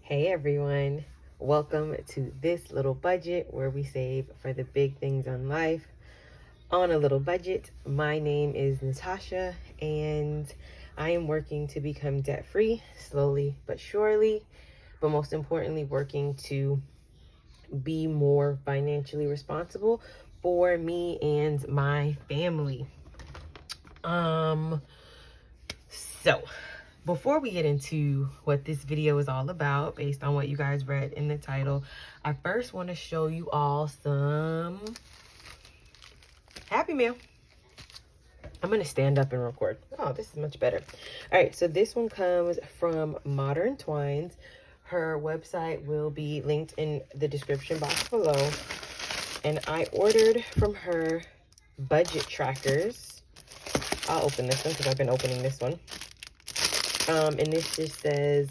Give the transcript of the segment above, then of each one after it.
Hey everyone, welcome to this little budget where we save for the big things in life on a little budget. My name is Natasha and I am working to become debt free slowly but surely, but most importantly, working to be more financially responsible for me and my family. So before we get into what this video is all about, based on what you guys read in the title, I first want to show you all some Happy Meal. I'm going to stand up and record. Oh, this is much better. All right, so this one comes from Modern Twines. Her website will be linked in the description box below. And I ordered from her budget trackers. I'll open this one because I've been opening this one. And this just says,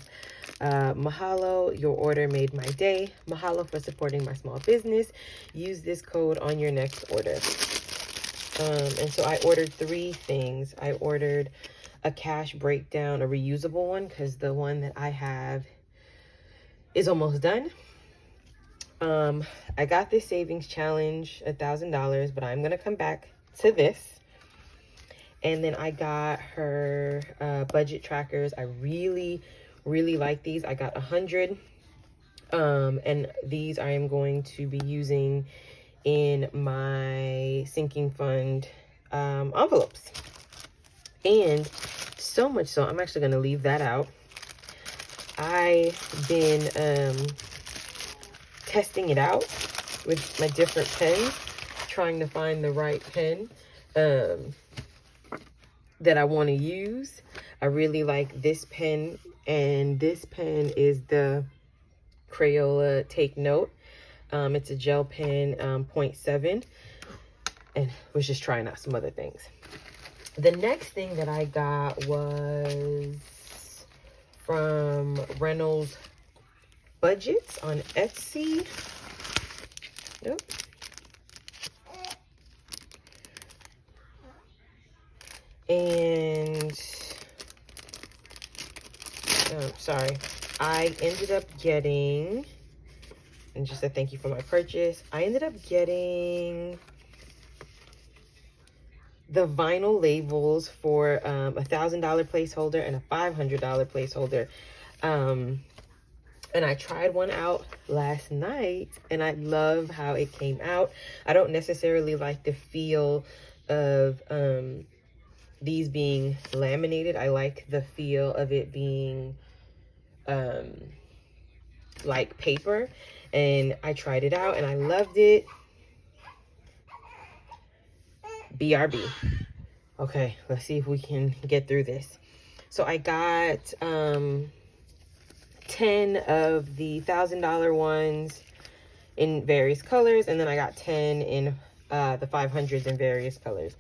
mahalo, your order made my day. Mahalo for supporting my small business. Use this code on your next order. And so I ordered 3 things. I ordered a cash breakdown, a reusable one, because the one that I have is almost done. I got this savings challenge, $1,000, but I'm going to come back to this. And then I got her budget trackers. I really like these. I got 100. And these I am going to be using in my sinking fund envelopes. And so much so, I'm actually going to leave that out. I've been testing it out with my different pens, trying to find the right pen that I want to use. I really like this pen, and this pen is the Crayola Take Note. It's a gel pen, 0.7, and was just trying out some other things. The next thing that I got was from Reynolds Budgets on Etsy. Nope. And sorry, I ended up getting, and just a thank you for my purchase, I ended up getting the vinyl labels for a $1,000 placeholder and a $500 placeholder. And I tried one out last night and I love how it came out. I don't necessarily like the feel of these being laminated. I like the feel of it being like paper, and I tried it out and I loved it. BRB. Okay, let's see if we can get through this. So I got 10 of the $1,000 ones in various colors, and then I got 10 in the 500s in various colors.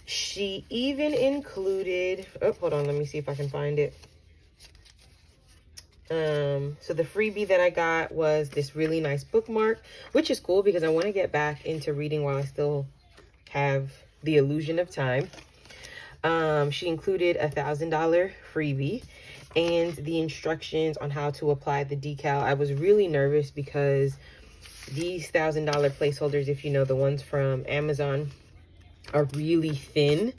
She even included, oh, hold on, let me see if I can find it. So the freebie that I got was this really nice bookmark, which is cool because I want to get back into reading while I still have the illusion of time. She included a $1,000 freebie and the instructions on how to apply the decal. I was really nervous because these $1,000 placeholders, if you know, the ones from Amazon, are really thin.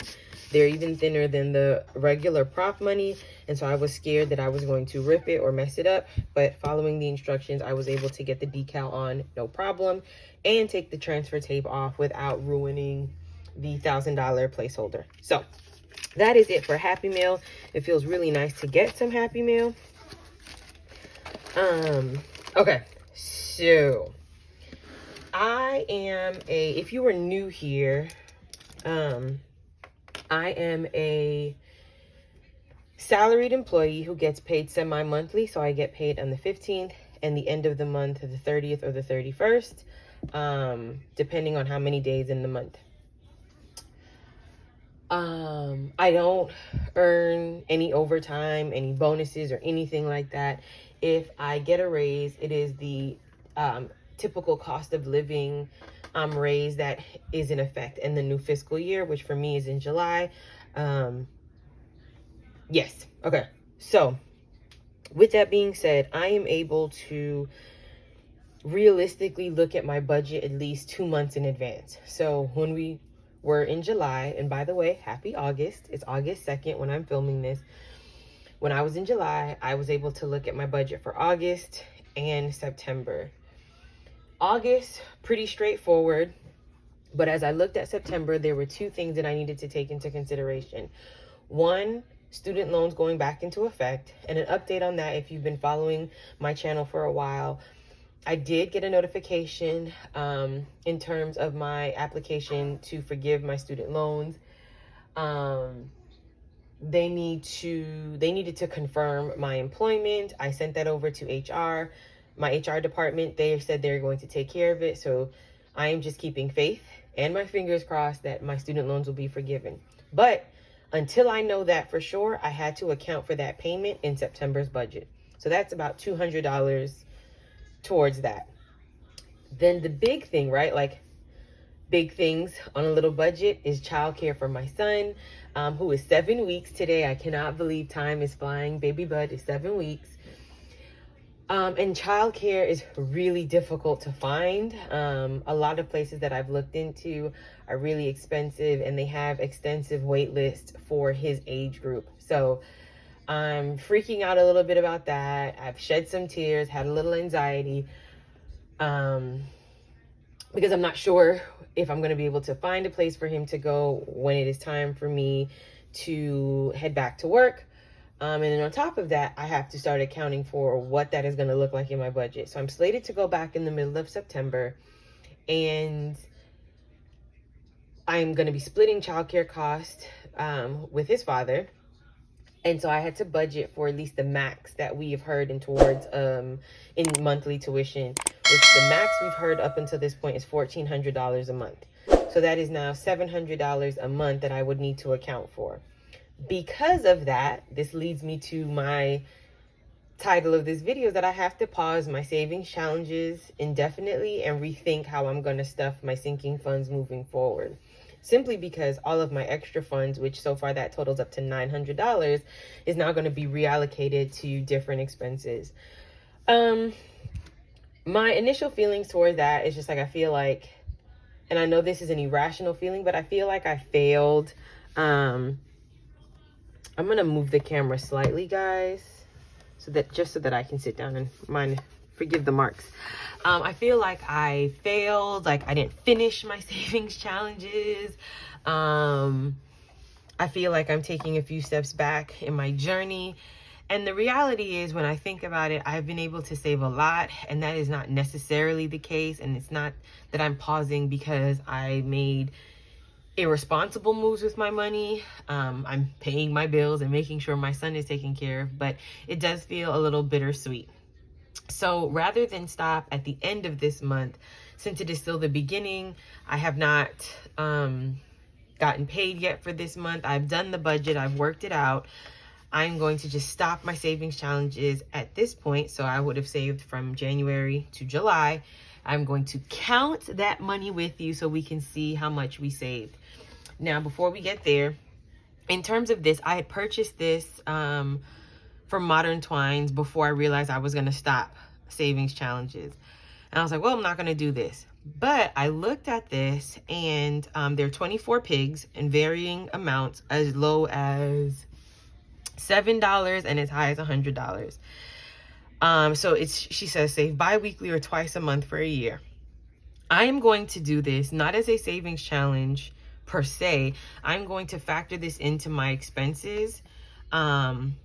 They're even thinner than the regular prop money, and so I was scared that I was going to rip it or mess it up. But following the instructions, I was able to get the decal on no problem and take the transfer tape off without ruining the $1,000 placeholder. So that is it for Happy Meal. It feels really nice to get some Happy Meal. Okay, so I am if you were new here, I am a salaried employee who gets paid semi-monthly. So I get paid on the 15th and the end of the month, the 30th or the 31st, depending on how many days in the month. I don't earn any overtime, any bonuses or anything like that. If I get a raise, it is the typical cost of living raise that is in effect in the new fiscal year, which for me is in July. Yes. Okay. So With that being said, I am able to realistically look at my budget at least 2 months in advance. So when we were in July, and by the way, happy August. It's August 2nd when I'm filming this. When I was in July, I was able to look at my budget for August and September. August, pretty straightforward. But as I looked at September, there were 2 things that I needed to take into consideration. One, student loans going back into effect, and an update on that if you've been following my channel for a while. I did get a notification in terms of my application to forgive my student loans. They needed to confirm my employment. I sent that over to HR, my HR department. They said they're going to take care of it. So I am just keeping faith and my fingers crossed that my student loans will be forgiven. But until I know that for sure, I had to account for that payment in September's budget. So that's about $200 towards that. Then the big thing, right? Like big things on a little budget is childcare for my son, who is 7 weeks today. I cannot believe time is flying. Baby Bud is 7 weeks. And childcare is really difficult to find. A lot of places that I've looked into are really expensive and they have extensive wait lists for his age group. So I'm freaking out a little bit about that. I've shed some tears, had a little anxiety, because I'm not sure if I'm going to be able to find a place for him to go when it is time for me to head back to work. And then on top of that, I have to start accounting for what that is going to look like in my budget. So I'm slated to go back in the middle of September, and I'm going to be splitting childcare costs with his father. And so I had to budget for at least the max that we have heard in towards in monthly tuition, which the max we've heard up until this point is $1,400 a month. So that is now $700 a month that I would need to account for. Because of that, this leads me to my title of this video, that I have to pause my savings challenges indefinitely and rethink how I'm going to stuff my sinking funds moving forward. Simply because all of my extra funds, which so far that totals up to $900, is now going to be reallocated to different expenses. My initial feelings toward that is just like, I feel like, and I know this is an irrational feeling, but I feel like I failed. I'm going to move the camera slightly, guys, so that I can sit down and forgive the marks. I feel like I failed, like I didn't finish my savings challenges. I feel like I'm taking a few steps back in my journey. And the reality is, when I think about it, I've been able to save a lot, and that is not necessarily the case. And it's not that I'm pausing because I made irresponsible moves with my money. I'm paying my bills and making sure my son is taken care of, but it does feel a little bittersweet. So rather than stop at the end of this month, since it is still the beginning, I have not gotten paid yet for this month. I've done the budget, I've worked it out. I'm going to just stop my savings challenges at this point. So I would have saved from January to July. I'm going to count that money with you so we can see how much we saved. Now, before we get there, in terms of this, I had purchased this from Modern Twines before I realized I was going to stop savings challenges. And I was like, well, I'm not going to do this. But I looked at this, and there are 24 pigs in varying amounts, as low as $7 and as high as $100. So she says save bi-weekly or twice a month for a year. I am going to do this not as a savings challenge per se. I'm going to factor this into my expenses and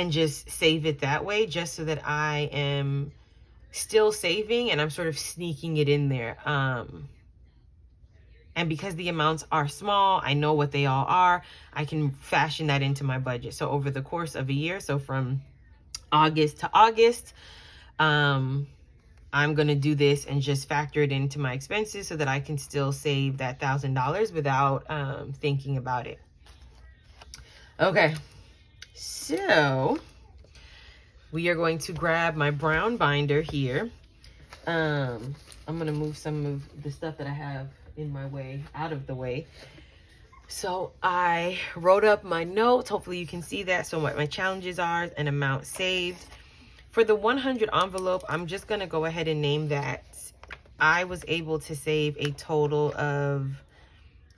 just save it that way, just so that I am still saving and I'm sort of sneaking it in there. And because the amounts are small, I know what they all are, I can fashion that into my budget. So over the course of a year, so from August to August, I'm going to do this and just factor it into my expenses so that I can still save that $1,000 without thinking about it. Okay, so we are going to grab my brown binder here. I'm going to move some of the stuff that I have in my way out of the way. So I wrote up my notes. Hopefully you can see that. So what my challenges are and amount saved. For the 100 envelope, I'm just going to go ahead and name that I was able to save a total of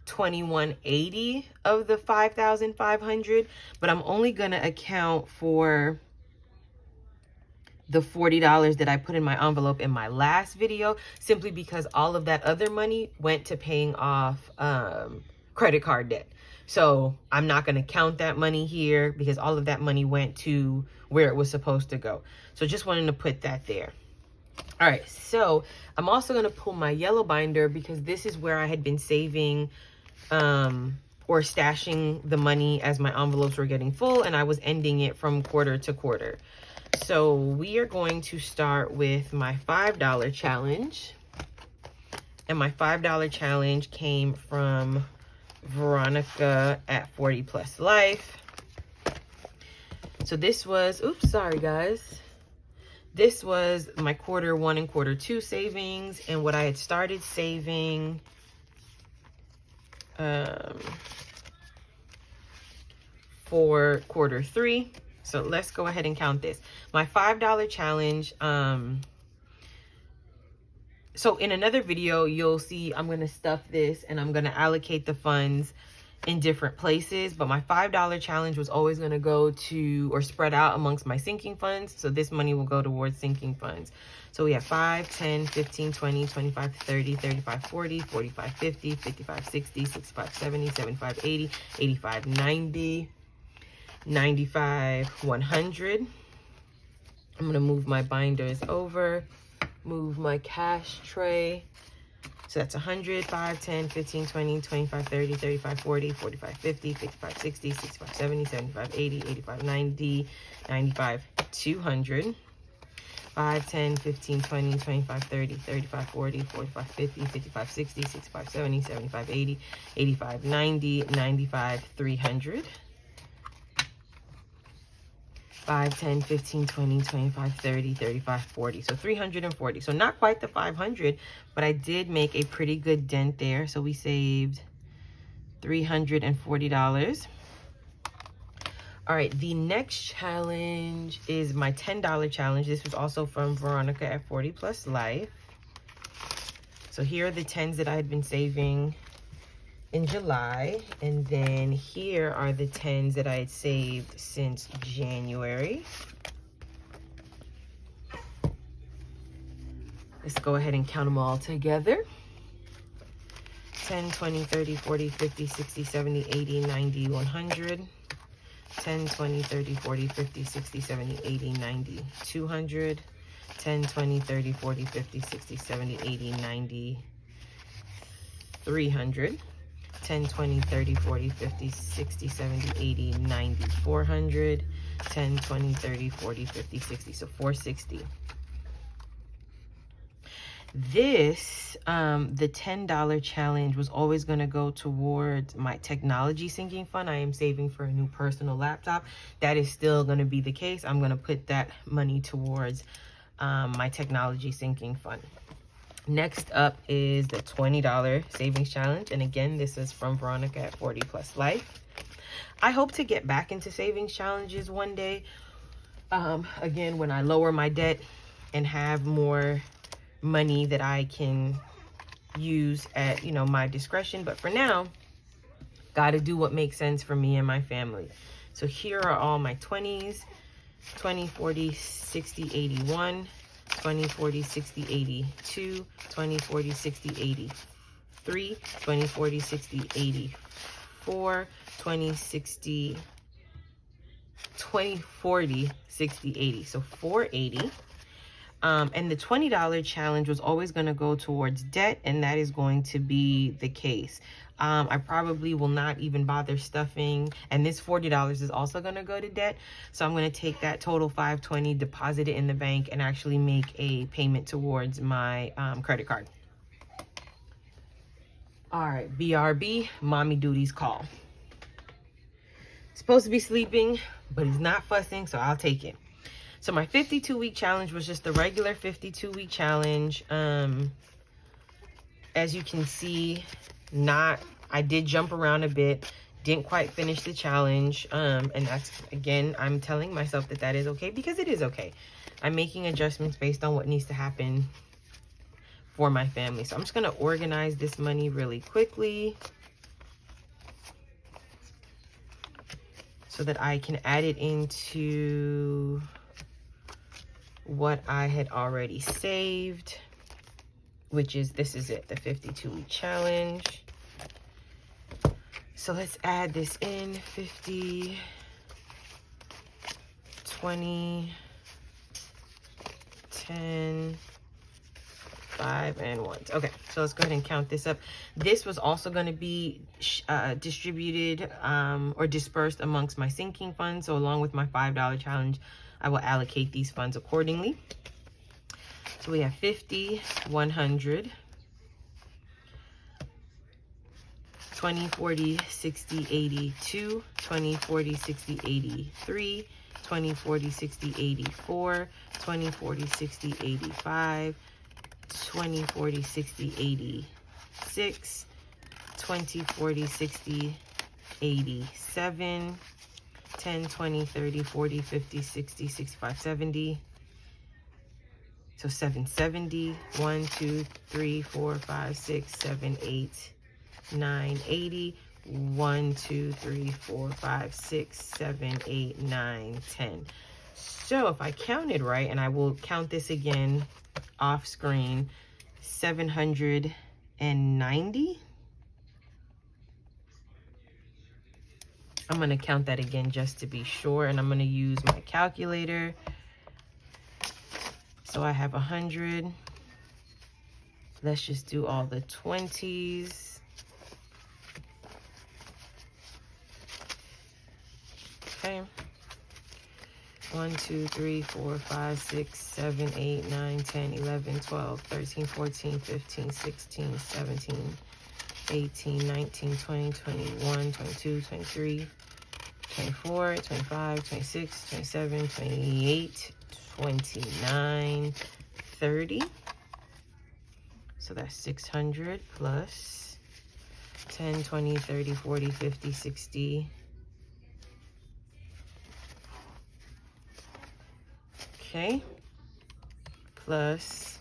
$21.80 of the 5,500, but I'm only going to account for the $40 that I put in my envelope in my last video, simply because all of that other money went to paying off credit card debt. So I'm not going to count that money here because all of that money went to where it was supposed to go. So just wanted to put that there. All right, so I'm also going to pull my yellow binder because this is where I had been saving or stashing the money as my envelopes were getting full, and I was ending it from quarter to quarter. So we are going to start with my $5 challenge. And my $5 challenge came from Veronica at 40 Plus Life. So this was, oops, sorry guys. This was my quarter 1 and quarter 2 savings, and what I had started saving for quarter 3. So let's go ahead and count this. My $5 challenge, so in another video, you'll see I'm going to stuff this and I'm going to allocate the funds in different places. But my $5 challenge was always going to go to or spread out amongst my sinking funds. So this money will go towards sinking funds. So we have 5, 10, 15, 20, 25, 30, 35, 40, 45, 50, 55, 60, 65, 70, 75, 80, 85, 90, 95, 100. I'm going to move my binders over, move my cash tray. So that's 100, 5, 10, 15, 20, 25, 30, 35, 40, 45, 50, 55, 60, 65, 70, 75, 80, 85, 90, 95, 200. 5, 10, 15, 20, 25, 30, 35, 40, 45, 50, 55, 60, 65, 70, 75, 80, 85, 90, 95, 300. 5, 10, 15, 20, 25, 30, 35, 40. So 340. So not quite the 500, but I did make a pretty good dent there. So we saved $340. All right, the next challenge is my $10 challenge. This was also from Veronica at 40 Plus Life. So here are the 10s that I had been saving in July, and then here are the 10s that I had saved since January. Let's go ahead and count them all together. 10, 20, 30, 40, 50, 60, 70, 80, 90, 100. 10, 20, 30, 40, 50, 60, 70, 80, 90, 200. 10, 20, 30, 40, 50, 60, 70, 80, 90, 300. 10, 20, 30, 40, 50, 60, 70, 80, 90, 400. 10, 20, 30, 40, 50, 60. So 460. This, the $10 challenge was always going to go towards my technology sinking fund. I am saving for a new personal laptop. That is still going to be the case. I'm going to put that money towards my technology sinking fund. Next up is the $20 savings challenge. And again, this is from Veronica at 40 Plus Life. I hope to get back into savings challenges one day. Again, when I lower my debt and have more money that I can use at, you know, my discretion. But for now, got to do what makes sense for me and my family. So here are all my 20s: 20, 40, 60, 81, 20, 40, 60, 82, 20, 40, 60, 83, 20, 40, 60, 84, 20, 60, 20, 40, 60, 80. So 480. And the $20 challenge was always going to go towards debt, and that is going to be the case. I probably will not even bother stuffing, and this $40 is also going to go to debt. So I'm going to take that total $520, deposit it in the bank, and actually make a payment towards my credit card. All right, BRB, mommy duties call. Supposed to be sleeping, but he's not fussing, so I'll take it. So my 52-week challenge was just the regular 52-week challenge. As you can see, not I did jump around a bit, didn't quite finish the challenge. And that's, again, I'm telling myself that that is okay, because it is okay. I'm making adjustments based on what needs to happen for my family. So I'm just going to organize this money really quickly so that I can add it into what I had already saved, which is, this is it, the 52-week challenge. So let's add this in. 50, 20, 10, 5, and 1. Okay, so let's go ahead and count this up. This was also going to be distributed or dispersed amongst my sinking funds. So along with my $5 challenge, I will allocate these funds accordingly. So we have 50, 100, 20, 40, 60, 82, 20, 40, 60, 83, 20, 40, 60, 84, 20, 40, 60, 85, 20, 40, 60, 86, 20, 40, 60, 87, 10, 20, 30, 40, 50, 60, 65, 70. So 770, 1, 2, 3, 4, 5, 6, 7, 8, 9, 80, 1, 2, 3, 4, 5, 6, 7, 8, 9, 10. So if I counted right, and I will count this again off screen, 790. I'm going to count that again just to be sure, and I'm going to use my calculator. So I have 100. Let's just do all the 20s. Okay. 1, 2, 3, 4, 5, 6, 7, 8, 9, 10, 11, 12, 13, 14, 15, 16, 17, 18, 19, 20, 21, 22, 23, 24, 25, 26, 27, 28, 29, 30. So that's 600 plus 10, 20, 30, 40, 50, 60. Okay. Plus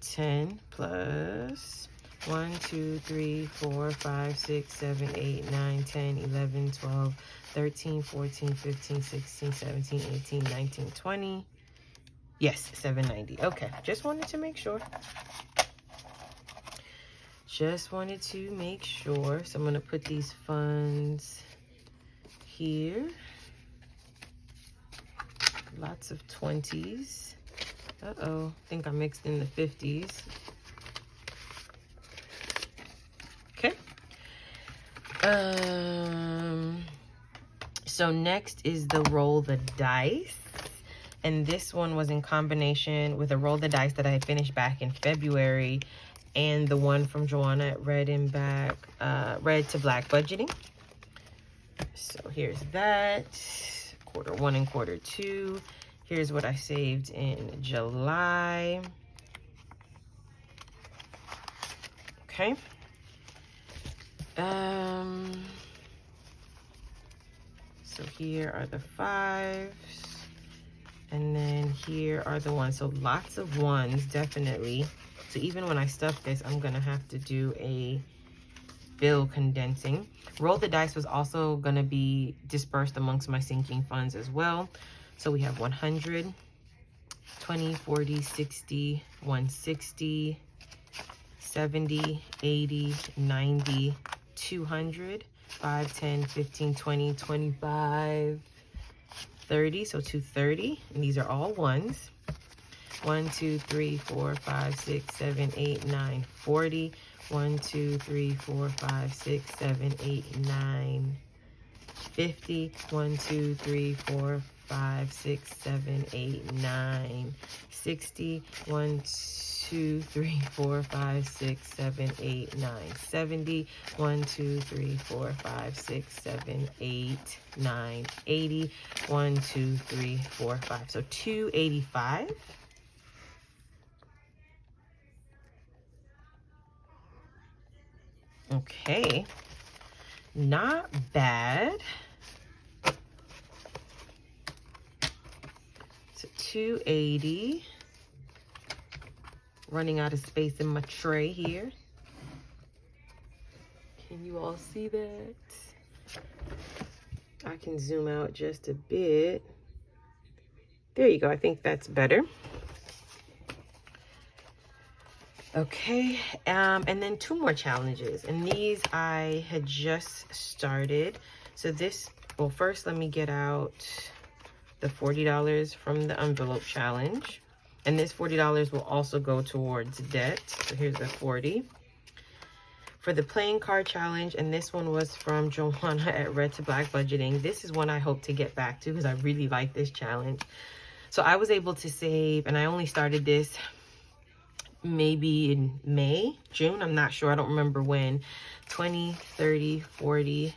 10 plus 1, 2, 3, 4, 5, 6, 7, 8, 9, 10, 11, 12, 13, 14, 15, 16, 17, 18, 19, 20. Yes, 790. Okay, just wanted to make sure. Just wanted to make sure. So I'm going to put these funds here. Lots of 20s. Uh-oh, I think I mixed in the 50s. Okay. So next is the roll the dice. And this one was in combination with a roll the dice that I had finished back in February and the one from Joanna at Red to Black Budgeting. So here's that. Quarter 1 and quarter 2. Here's what I saved in July. Okay. So here are the 5s. And then here are the 1s. So lots of 1s, definitely. So even when I stuff this, I'm going to have to do a bill condensing. Roll the dice was also going to be dispersed amongst my sinking funds as well. So we have 100, 20, 40, 60, 160, 70, 80, 90, 200, 5, 10, 15, 20, 25, 30. So 230. And these are all 1s. 1, 2, 3, 4, 5, 6, 7, 8, 9, 40. 1, 2, 3, 4, 5, 6, 7, 8, 9, 50. 1, 2, 3, 4, 5, 6, 7, 8, 9, 60. 1, 2, 3, 4, 5, 6, 7, 8, 9, 70. 1, 2, 3, 4, 5, 6, 7, 8, 9, 80. 1, 2, 3, 4, 5. So 285. Okay, not bad. So 280. Running out of space in my tray here. Can you all see that? I can zoom out just a bit. There you go. I think that's better. Okay, and then 2 more challenges, and these I had just started. So this, well, first let me get out the $40 from the envelope challenge, and this $40 will also go towards debt. So here's the 40 for the playing card challenge, and this one was from Joanna at Red to Black Budgeting. This is one I hope to get back to because I really like this challenge. So I was able to save, and I only started this maybe in May, June, I'm not sure, I don't remember when. 20, 30, 40,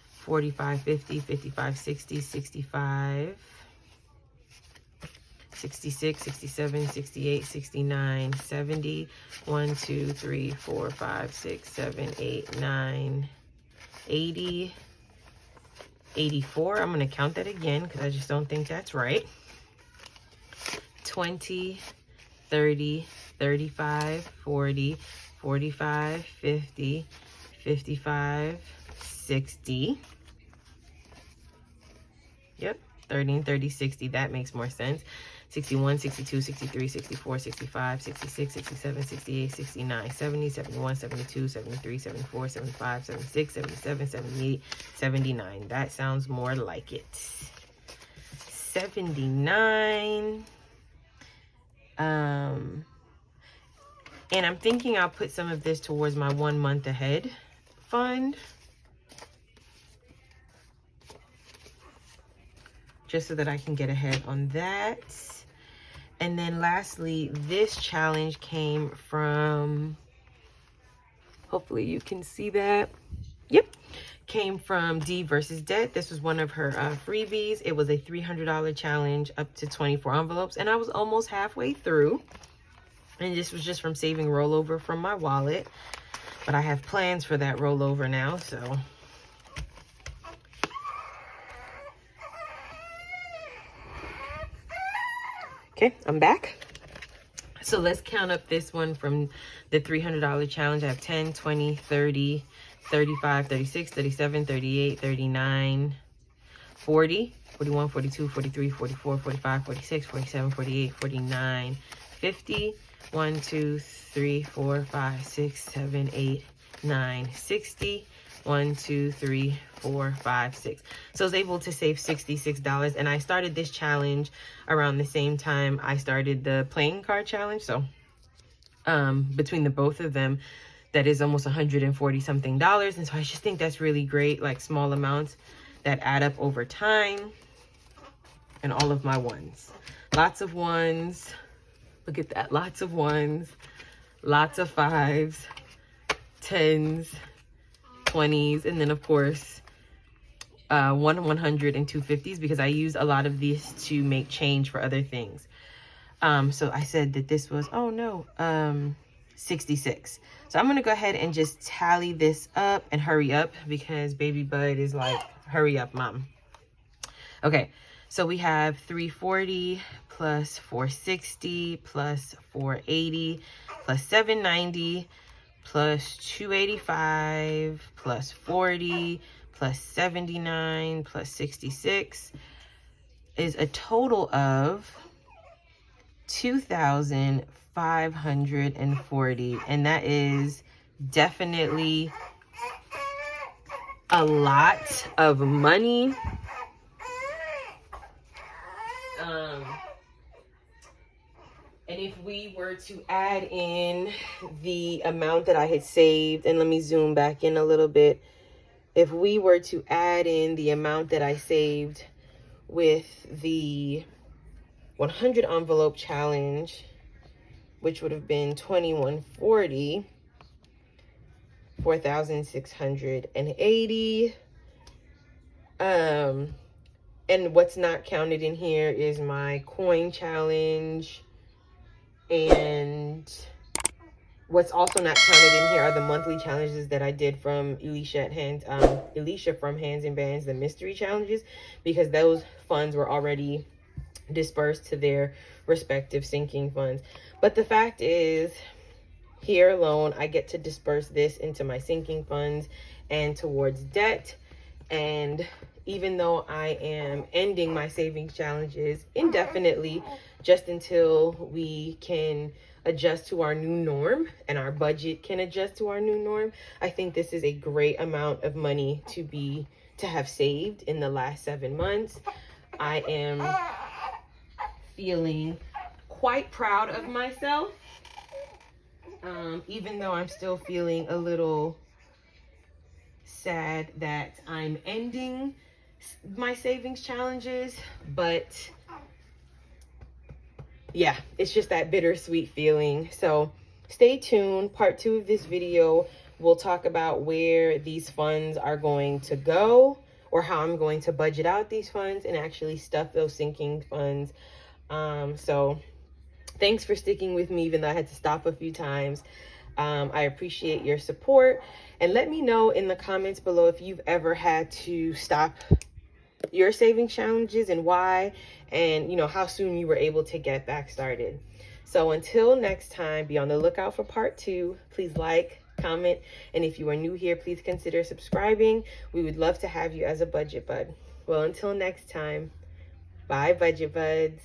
45, 50, 55, 60, 65, 66, 67, 68, 69, 70, 1, 2, 3, 4, 5, 6, 7, 8, 9, 80, 84. I'm going to count that again because I just don't think that's right. 20, 30, 35, 40, 45, 50, 55, 60. Yep, 30 and 30, 60. That makes more sense. 61, 62, 63, 64, 65, 66, 67, 68, 69, 70, 71, 72, 73, 74, 75, 76, 77, 78, 79. That sounds more like it. 79. And I'm thinking I'll put some of this towards my 1 month ahead fund. Just so that I can get ahead on that. And then lastly, this challenge came from, hopefully you can see that. Yep, came from D versus Debt. This was one of her freebies. It was a $300 challenge up to 24 envelopes, and I was almost halfway through. And this was just from saving rollover from my wallet. But I have plans for that rollover now, so. Okay, I'm back. So let's count up this one from the $300 challenge. I have 10, 20, 30, 35, 36, 37, 38, 39, 40, 41, 42, 43, 44, 45, 46, 47, 48, 49, 50, 1, 2, 3, 4, 5, 6, 7, 8, 9, 60, 1, 2, 3, 4, 5, 6. So I was able to save $66, and I started this challenge around the same time I started the playing card challenge. So between the both of them, that is almost $140 something. And so I just think that's really great, like small amounts that add up over time. And all of my ones, lots of ones. Look at that, lots of ones, lots of 5s, 10s, 20s, and then of course 100 and 250s, because I use a lot of these to make change for other things. So I said that this was, 66. So I'm gonna go ahead and just tally this up and hurry up because baby Bud is like, hurry up, mom. Okay, so we have 340 plus 460 plus 480 plus 790 plus 285 plus 40 plus 79 plus 66 is a total of 2,540, and that is definitely a lot of money. And if we were to add in the amount that I had saved, and let me zoom back in a little bit. If we were to add in the amount that I saved with the 100 envelope challenge, which would have been 2,140, 4,680. And what's not counted in here is my coin challenge and What's also not counted in here are the monthly challenges that I did from Elisha from Hands and Bands, the mystery challenges, because those funds were already dispersed to their respective sinking funds. But the fact is, here alone, I get to disperse this into my sinking funds and towards debt. And even though I am ending my savings challenges indefinitely, just until we can adjust to our new norm and our budget can adjust to our new norm, I think this is a great amount of money to have saved in the last 7 months. I am feeling quite proud of myself, even though I'm still feeling a little sad that I'm ending my savings challenges. But yeah, it's just that bittersweet feeling. So stay tuned. Part 2 of this video, we'll talk about where these funds are going to go, or how I'm going to budget out these funds and actually stuff those sinking funds. So thanks for sticking with me, even though I had to stop a few times. I appreciate your support, and let me know in the comments below if you've ever had to stop your saving challenges and why, and how soon you were able to get back started. So until next time, be on the lookout for part 2. Please like, comment, and if you are new here, please consider subscribing. We would love to have you as a budget bud. Well, until next time, bye, budget buds.